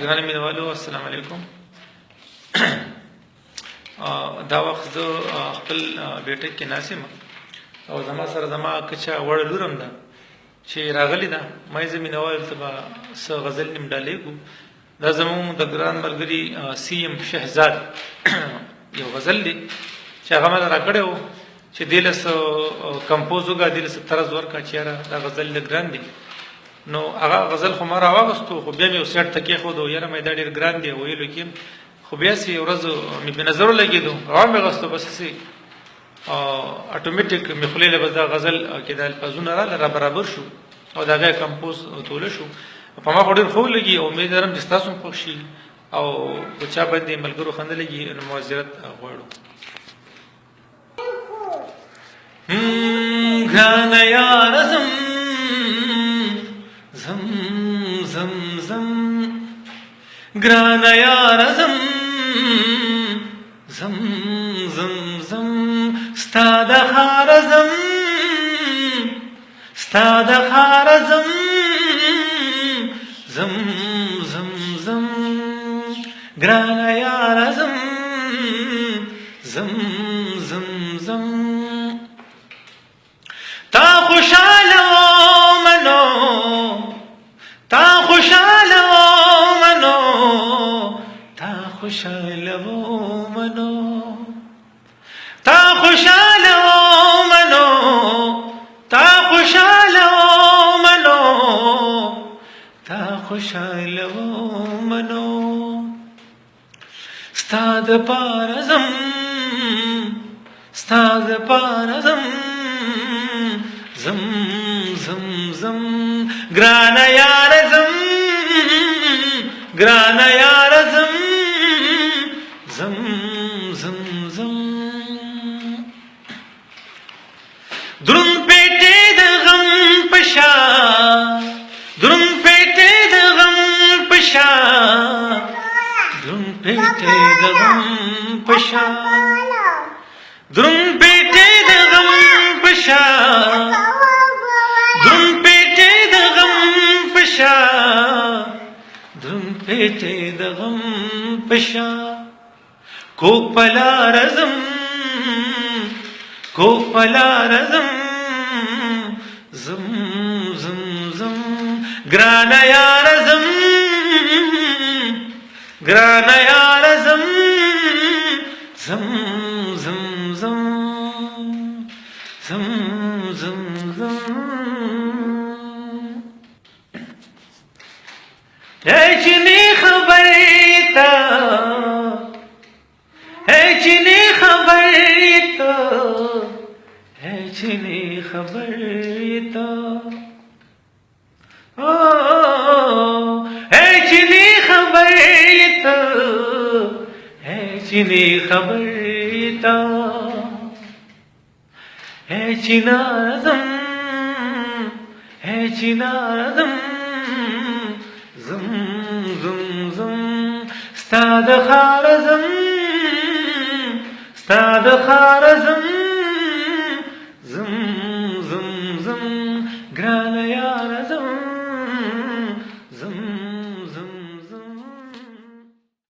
ګرانو مینوالو السلام علیکم. دا وخت زه خپل بیټک کې ناست یم او زما سره زما کچا وړه لور هم ده چې راغلې ده. ما یې زه مینوالو ته به څه غزل نیم ډالۍ کړو. دا زموږ د ګران ملګري سی ایم شهزاد یو غزل دی چې هغه ما راکړی و چې دې له څه کمپوز وکړه، دې له څه طرز ورکړه چې یاره دا غزل لږ ګران دی. نو هغه غزل خو ما راواغستو، خو بیا مې یو سیټ ته کېښودو، یاره مې دا ډېر ګران دی ویلو کې، خو بیا چې یو ورځ مې په نظر ولګېدو هغه مې غوستو، بس هسې اټومیټیک مې خولې له بس دا غزل کې دا الفاظونه راغله را برابر شو او د هغه کمپوز توله شو. په ما خو ډېر ښه ولګي او امید لرم چې ستاسو هم خوښ شي او په چا باندې ملګرو خنده لګي نو معذرت غواړو. ګرانه یاره زم زم زم زم، ګرانه یاره زم زم زم زم، ستا د ښاره زم ستا د ښاره زم زم زم زم، ګرانه یاره زم زم زم زم. تا خوشاله منو تا خوشاله منو تا خوشاله منو تا خوشاله منو تا خوشاله منو تا خوشاله منو، ستا د پاره زم ستا د پاره زم زم زم زم، ګرانه یاره زم ګرانه یاره زم زم زم زم. دروند پیټې د غم په شا دروند پیټې د غم په شا دروند پیټې د غم په شا دروند پیټې د غم په شا دروند پیټې د غم په شا دروند پیټې د غم په شا، کوږ په لاره ځم کوږ په لاره ځم زم زم زم، ګرانه یاره زم ګرانه یاره زم زم زم زم زم زم زم. اے چنی خبر تا اے چنی خبر تا اے چنی خبر تا اے چنی خبر تا اے چنی خبر تا، اے چنارزم اے چنارزم زم زم زم، ستا د ښاره زم ستا د ښاره زم